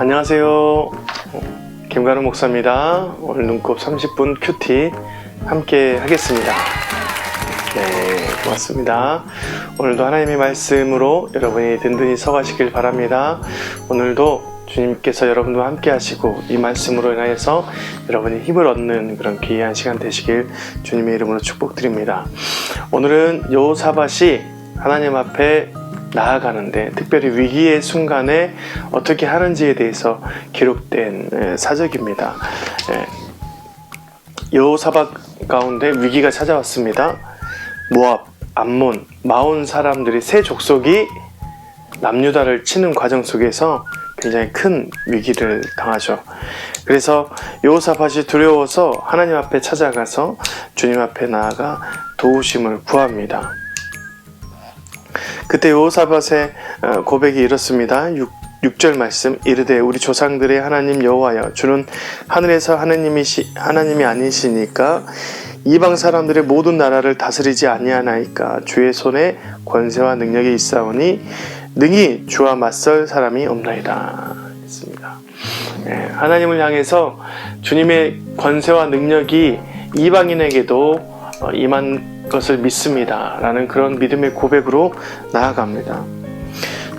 안녕하세요. 김가루 목사입니다. 오늘 눈곱 30분 큐티 함께 하겠습니다. 네, 고맙습니다. 오늘도 하나님의 말씀으로 여러분이 든든히 서가시길 바랍니다. 오늘도 주님께서 여러분과 함께 하시고 이 말씀으로 인하여서 여러분이 힘을 얻는 그런 귀한 시간 되시길 주님의 이름으로 축복드립니다. 오늘은 여호사밧이 하나님 앞에 나아가는데 특별히 위기의 순간에 어떻게 하는지에 대해서 기록된 사적입니다. 여호사밧 가운데 위기가 찾아왔습니다. 모압, 암몬, 마온 사람들이 세 족속이 남유다를 치는 과정 속에서 굉장히 큰 위기를 당하죠. 그래서 여호사밧이 두려워서 하나님 앞에 찾아가서 주님 앞에 나아가 도우심을 구합니다. 그때 여호사밧의 고백이 이렇습니다. 6절 말씀, 이르되 우리 조상들의 하나님 여호와여, 주는 하늘에서 하나님이 아니시니까 이방 사람들의 모든 나라를 다스리지 아니하나이까. 주의 손에 권세와 능력이 있사오니 능히 주와 맞설 사람이 없나이다 했습니다. 하나님을 향해서 주님의 권세와 능력이 이방인에게도 임한 것을 믿습니다 라는 그런 믿음의 고백으로 나아갑니다.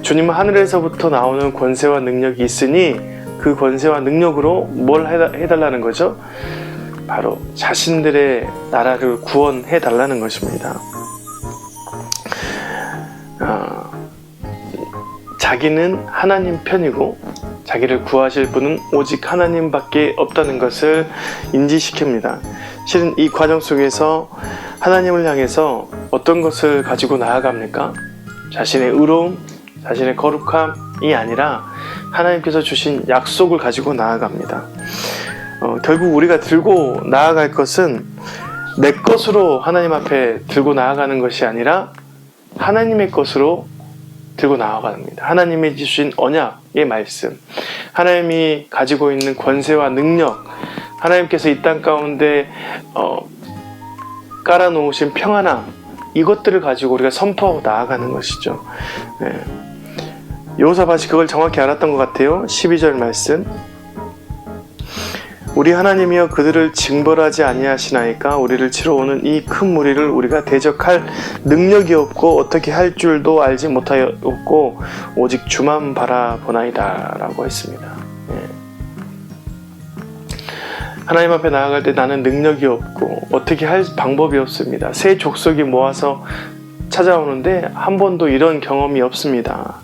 주님은 하늘에서부터 나오는 권세와 능력이 있으니 그 권세와 능력으로 뭘 해달라는 거죠? 바로 자신들의 나라를 구원해 달라는 것입니다. 자기는 하나님 편이고 자기를 구하실 분은 오직 하나님밖에 없다는 것을 인지시킵니다. 실은 이 과정 속에서 하나님을 향해서 어떤 것을 가지고 나아갑니까? 자신의 의로움, 자신의 거룩함이 아니라 하나님께서 주신 약속을 가지고 나아갑니다. 결국 우리가 들고 나아갈 것은 내 것으로 하나님 앞에 들고 나아가는 것이 아니라 하나님의 것으로 들고 나아갑니다. 하나님이 주신 언약의 말씀, 하나님이 가지고 있는 권세와 능력, 하나님께서 이 땅 가운데 깔아놓으신 평안함, 이것들을 가지고 우리가 선포하고 나아가는 것이죠. 여호사밧이 그걸 정확히 알았던 것 같아요. 12절 말씀, 우리 하나님이여 그들을 징벌하지 아니하시나이까. 우리를 치러 오는 이 큰 무리를 우리가 대적할 능력이 없고 어떻게 할 줄도 알지 못하였고 오직 주만 바라보나이다 라고 했습니다. 하나님 앞에 나아갈 때 나는 능력이 없고 어떻게 할 방법이 없습니다. 세 족속이 모아서 찾아오는데 한 번도 이런 경험이 없습니다.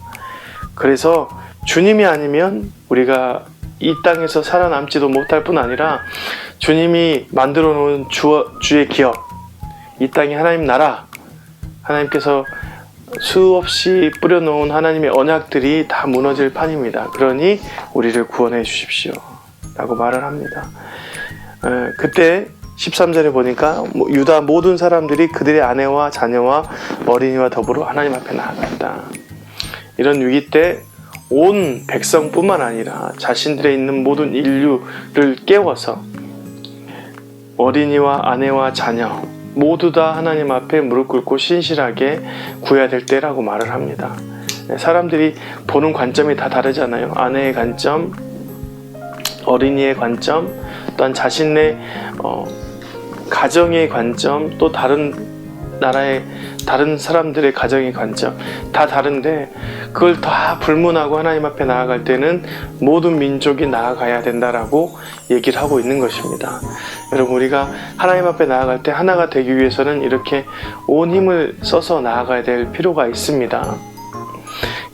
그래서 주님이 아니면 우리가 이 땅에서 살아남지도 못할 뿐 아니라 주님이 만들어 놓은 주의 기업, 이 땅이 하나님 나라, 하나님께서 수없이 뿌려놓은 하나님의 언약들이 다 무너질 판입니다. 그러니 우리를 구원해 주십시오 라고 말을 합니다. 그때 13절에 보니까 유다 모든 사람들이 그들의 아내와 자녀와 어린이와 더불어 하나님 앞에 나아갔다. 이런 위기 때 온 백성뿐만 아니라 자신들의 있는 모든 인류를 깨워서 어린이와 아내와 자녀 모두 다 하나님 앞에 무릎 꿇고 신실하게 구해야 될 때라고 말을 합니다. 사람들이 보는 관점이 다 다르잖아요. 아내의 관점, 어린이의 관점, 또한 자신의 가정의 관점, 또 다른 나라의 다른 사람들의 가정의 관점 다 다른데 그걸 다 불문하고 하나님 앞에 나아갈 때는 모든 민족이 나아가야 된다라고 얘기를 하고 있는 것입니다. 여러분, 우리가 하나님 앞에 나아갈 때 하나가 되기 위해서는 이렇게 온 힘을 써서 나아가야 될 필요가 있습니다.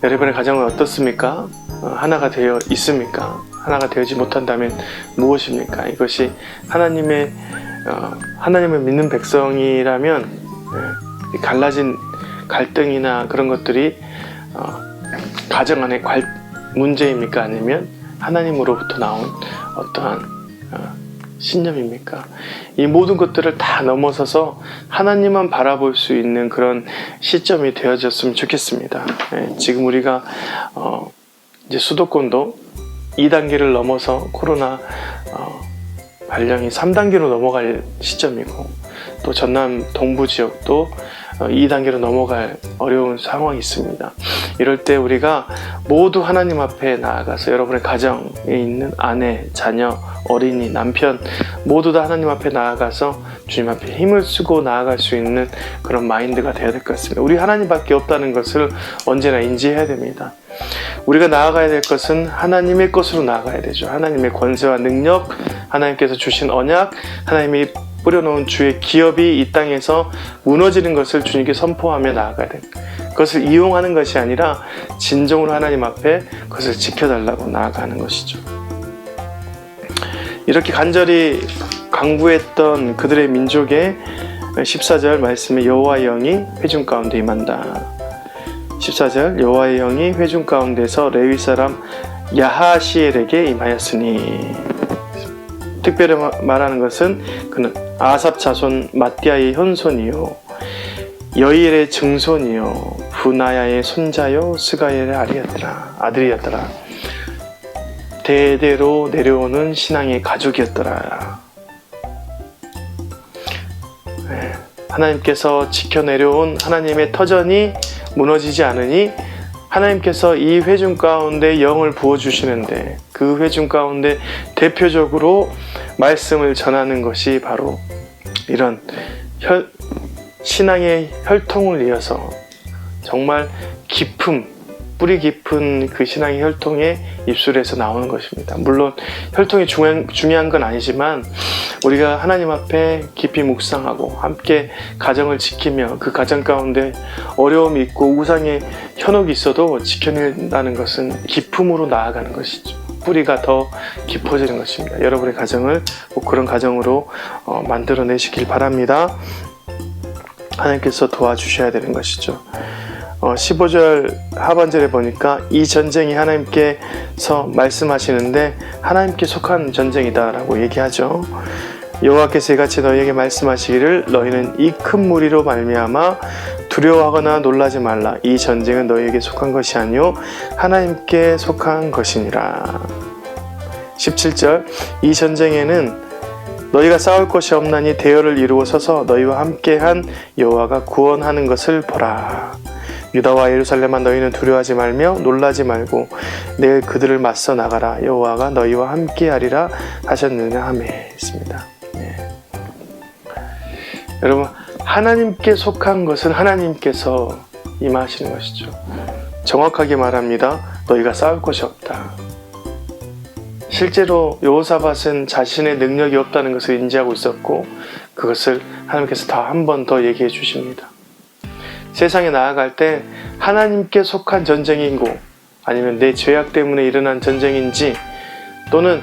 여러분의 가정은 어떻습니까? 하나가 되어 있습니까? 하나가 되지 못한다면 무엇입니까? 이것이 하나님을 믿는 백성이라면 갈라진 갈등이나 그런 것들이 가정 안의 문제입니까? 아니면 하나님으로부터 나온 어떠한 신념입니까? 이 모든 것들을 다 넘어서서 하나님만 바라볼 수 있는 그런 시점이 되어졌으면 좋겠습니다. 지금 우리가 이제 수도권도 2단계를 넘어서 코로나 발령이 3단계로 넘어갈 시점이고 또 전남 동부 지역도 2단계로 넘어갈 어려운 상황이 있습니다. 이럴 때 우리가 모두 하나님 앞에 나아가서 여러분의 가정에 있는 아내, 자녀, 어린이, 남편 모두 다 하나님 앞에 나아가서 주님 앞에 힘을 쓰고 나아갈 수 있는 그런 마인드가 되어야 될 것 같습니다. 우리 하나님밖에 없다는 것을 언제나 인지해야 됩니다. 우리가 나아가야 될 것은 하나님의 것으로 나아가야 되죠. 하나님의 권세와 능력, 하나님께서 주신 언약, 하나님이 뿌려놓은 주의 기업이 이 땅에서 무너지는 것을 주님께 선포하며 나아가야 됩니다. 그것을 이용하는 것이 아니라 진정으로 하나님 앞에 그것을 지켜달라고 나아가는 것이죠. 이렇게 간절히 간구했던 그들의 민족의 14절 말씀에 여호와의 영이 회중 가운데 임한다. 14절 여호와의 영이 회중 가운데서 레위 사람 야하시엘에게 임하였으니, 특별히 말하는 것은 그는 아삽 자손 마띠아의 현손이요 여일의 증손이요 부나야의 손자요 스가엘의 아들이었더라. 대대로 내려오는 신앙의 가족이었더라. 하나님께서 지켜내려온 하나님의 터전이 무너지지 않으니 하나님께서 이 회중 가운데 영을 부어주시는데 그 회중 가운데 대표적으로 말씀을 전하는 것이 바로 이런 신앙의 혈통을 이어서 정말 뿌리 깊은 그 신앙의 혈통의 입술에서 나오는 것입니다. 물론 혈통이 중요한 건 아니지만 우리가 하나님 앞에 깊이 묵상하고 함께 가정을 지키며 그 가정 가운데 어려움이 있고 우상의 현혹이 있어도 지켜낸다는 것은 기쁨으로 나아가는 것이죠. 뿌리가 더 깊어지는 것입니다. 여러분의 가정을 꼭 그런 가정으로 만들어내시길 바랍니다. 하나님께서 도와주셔야 되는 것이죠. 15절 하반절에 보니까 이 전쟁이 하나님께서 말씀하시는데 하나님께 속한 전쟁이다 라고 얘기하죠. 여호와께서 이같이 너희에게 말씀하시기를 너희는 이 큰 무리로 말미암아 두려워하거나 놀라지 말라. 이 전쟁은 너희에게 속한 것이 아니요 하나님께 속한 것이니라. 17절 이 전쟁에는 너희가 싸울 것이 없나니 대열을 이루어 서서 너희와 함께한 여호와가 구원하는 것을 보라. 유다와 예루살렘아 너희는 두려워하지 말며 놀라지 말고 내일 그들을 맞서 나가라. 여호와가 너희와 함께하리라 하셨느냐 하며 있습니다. 여러분 하나님께 속한 것은 하나님께서 임하시는 것이죠. 정확하게 말합니다. 너희가 싸울 것이 없다. 실제로 여호사밧은 자신의 능력이 없다는 것을 인지하고 있었고 그것을 하나님께서 한 번 더 얘기해 주십니다. 세상에 나아갈 때 하나님께 속한 전쟁이고 아니면 내 죄악 때문에 일어난 전쟁인지 또는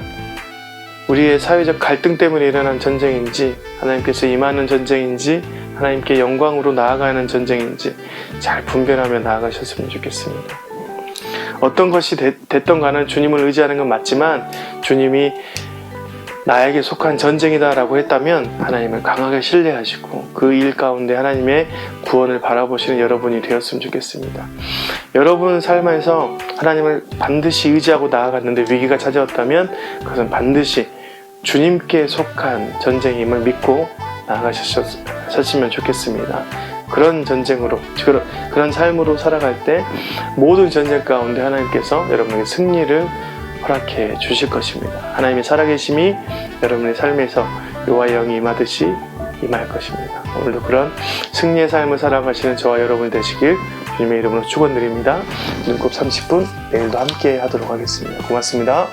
우리의 사회적 갈등 때문에 일어난 전쟁인지 하나님께서 임하는 전쟁인지 하나님께 영광으로 나아가는 전쟁인지 잘 분별하며 나아가셨으면 좋겠습니다. 어떤 것이 됐던 간에 주님을 의지하는 건 맞지만 주님이 나에게 속한 전쟁이다 라고 했다면 하나님을 강하게 신뢰하시고 그 일 가운데 하나님의 구원을 바라보시는 여러분이 되었으면 좋겠습니다. 여러분 삶에서 하나님을 반드시 의지하고 나아갔는데 위기가 찾아왔다면 그것은 반드시 주님께 속한 전쟁임을 믿고 나아가셨으면 좋겠습니다. 그런 전쟁으로, 그런 삶으로 살아갈 때 모든 전쟁 가운데 하나님께서 여러분에게 승리를 허락해 주실 것입니다. 하나님의 살아계심이 여러분의 삶에서 여호와의 영이 임하듯이 임할 것입니다. 오늘도 그런 승리의 삶을 살아가시는 저와 여러분이 되시길 주님의 이름으로 축원드립니다. 눈곱 30분 내일도 함께 하도록 하겠습니다. 고맙습니다.